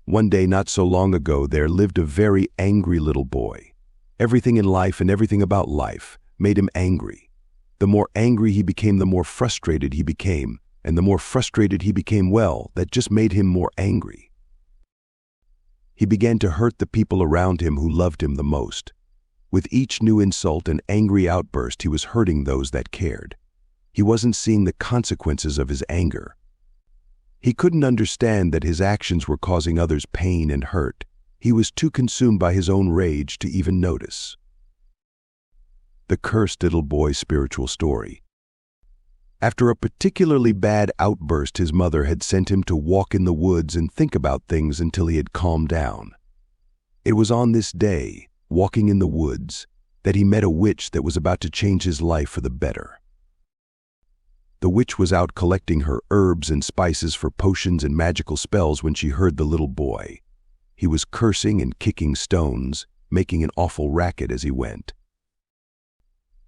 One day not so long ago there lived a very angry little boy. Everything in life and everything about life made him angry. The more angry he became, the more frustrated he became, and the more frustrated he became, well, that just made him more angry. He began to hurt the people around him who loved him the most. With each new insult and angry outburst, he was hurting those that cared. He wasn't seeing the consequences of his anger. He couldn't understand that his actions were causing others pain and hurt. He was too consumed by his own rage to even notice. The cursed little boy's spiritual story. After a particularly bad outburst, his mother had sent him to walk in the woods and think about things until he had calmed down. It was on this day, walking in the woods, that he met a witch that was about to change his life for the better. The witch was out collecting her herbs and spices for potions and magical spells when she heard the little boy. He was cursing and kicking stones, making an awful racket as he went.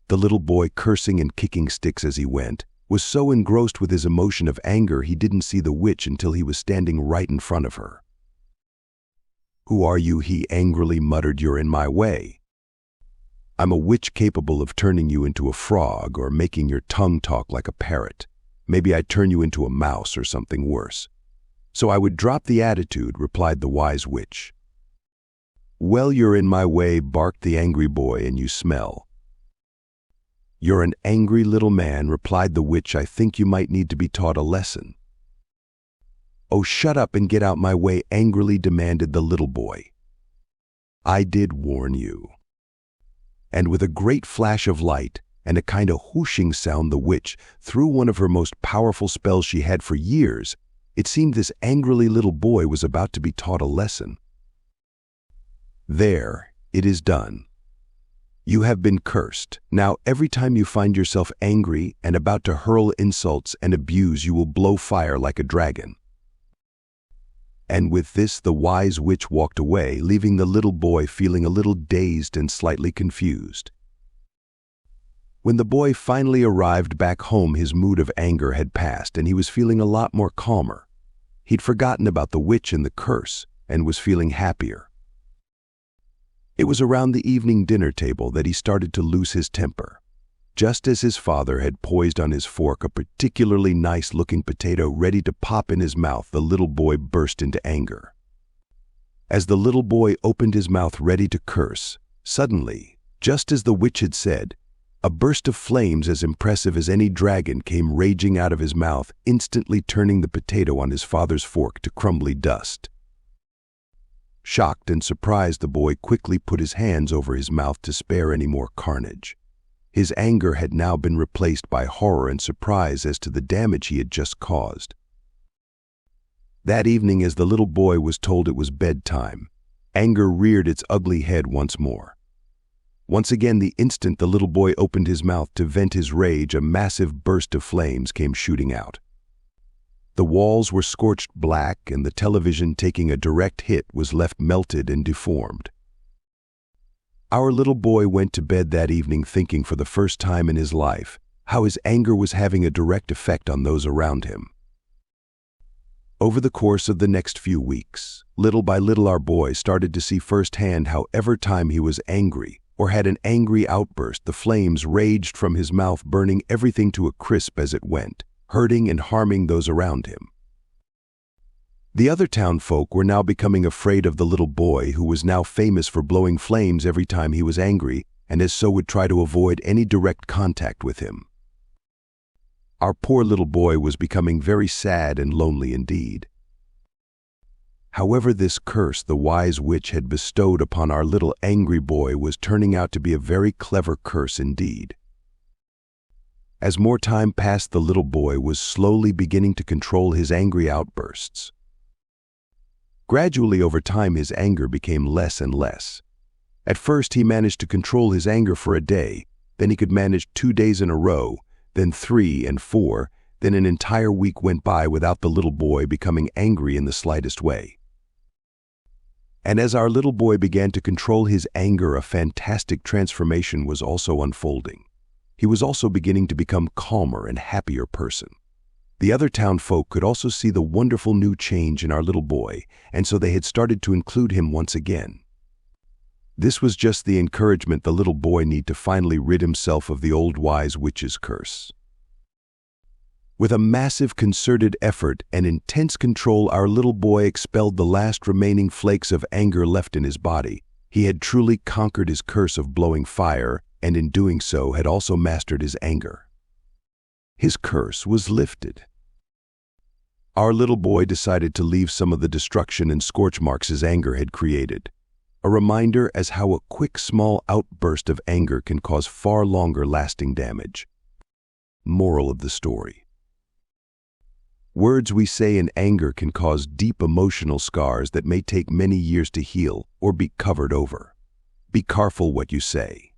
The little boy, cursing and kicking sticks as he went, was so engrossed with his emotion of anger he didn't see the witch until he was standing right in front of her. "Who are you?" he angrily muttered. "You're in my way. I'm a witch capable of turning you into a frog or making your tongue talk like a parrot. Maybe I'd turn you into a mouse or something worse. So I would drop the attitude," replied the wise witch. "Well, you're in my way," barked the angry boy, "and you smell." "You're an angry little man," replied the witch. "I think you might need to be taught a lesson." "Oh, shut up and get out my way," angrily demanded the little boy. "I did warn you." And with a great flash of light and a kind of whooshing sound, the witch threw one of her most powerful spells she had for years. It seemed this angrily little boy was about to be taught a lesson. "There, it is done. You have been cursed. Now, every time you find yourself angry and about to hurl insults and abuse, you will blow fire like a dragon." And with this, the wise witch walked away, leaving the little boy feeling a little dazed and slightly confused. When the boy finally arrived back home, his mood of anger had passed, and he was feeling a lot more calmer. He'd forgotten about the witch and the curse, and was feeling happier. It was around the evening dinner table that he started to lose his temper. Just as his father had poised on his fork a particularly nice-looking potato ready to pop in his mouth, the little boy burst into anger. As the little boy opened his mouth ready to curse, suddenly, just as the witch had said, a burst of flames as impressive as any dragon came raging out of his mouth, instantly turning the potato on his father's fork to crumbly dust. Shocked and surprised, the boy quickly put his hands over his mouth to spare any more carnage. His anger had now been replaced by horror and surprise as to the damage he had just caused. That evening, as the little boy was told it was bedtime, anger reared its ugly head once more. Once again, the instant the little boy opened his mouth to vent his rage, a massive burst of flames came shooting out. The walls were scorched black, and the television, taking a direct hit, was left melted and deformed. Our little boy went to bed that evening thinking for the first time in his life how his anger was having a direct effect on those around him. Over the course of the next few weeks, little by little, our boy started to see firsthand how every time he was angry or had an angry outburst, the flames raged from his mouth, burning everything to a crisp as it went, hurting and harming those around him. The other town folk were now becoming afraid of the little boy, who was now famous for blowing flames every time he was angry, and as so would try to avoid any direct contact with him. Our poor little boy was becoming very sad and lonely indeed. However, this curse the wise witch had bestowed upon our little angry boy was turning out to be a very clever curse indeed. As more time passed, the little boy was slowly beginning to control his angry outbursts. Gradually, over time, his anger became less and less. At first, he managed to control his anger for a day, then he could manage 2 days in a row, then 3 and 4, then an entire week went by without the little boy becoming angry in the slightest way. And as our little boy began to control his anger, a fantastic transformation was also unfolding. He was also beginning to become a calmer and happier person. The other town folk could also see the wonderful new change in our little boy, and so they had started to include him once again. This was just the encouragement the little boy needed to finally rid himself of the old wise witch's curse. With a massive concerted effort and intense control, our little boy expelled the last remaining flakes of anger left in his body. He had truly conquered his curse of blowing fire, and in doing so had also mastered his anger. His curse was lifted. Our little boy decided to leave some of the destruction and scorch marks his anger had created. A reminder as how a quick, small outburst of anger can cause far longer lasting damage. Moral of the story: words we say in anger can cause deep emotional scars that may take many years to heal or be covered over. Be careful what you say.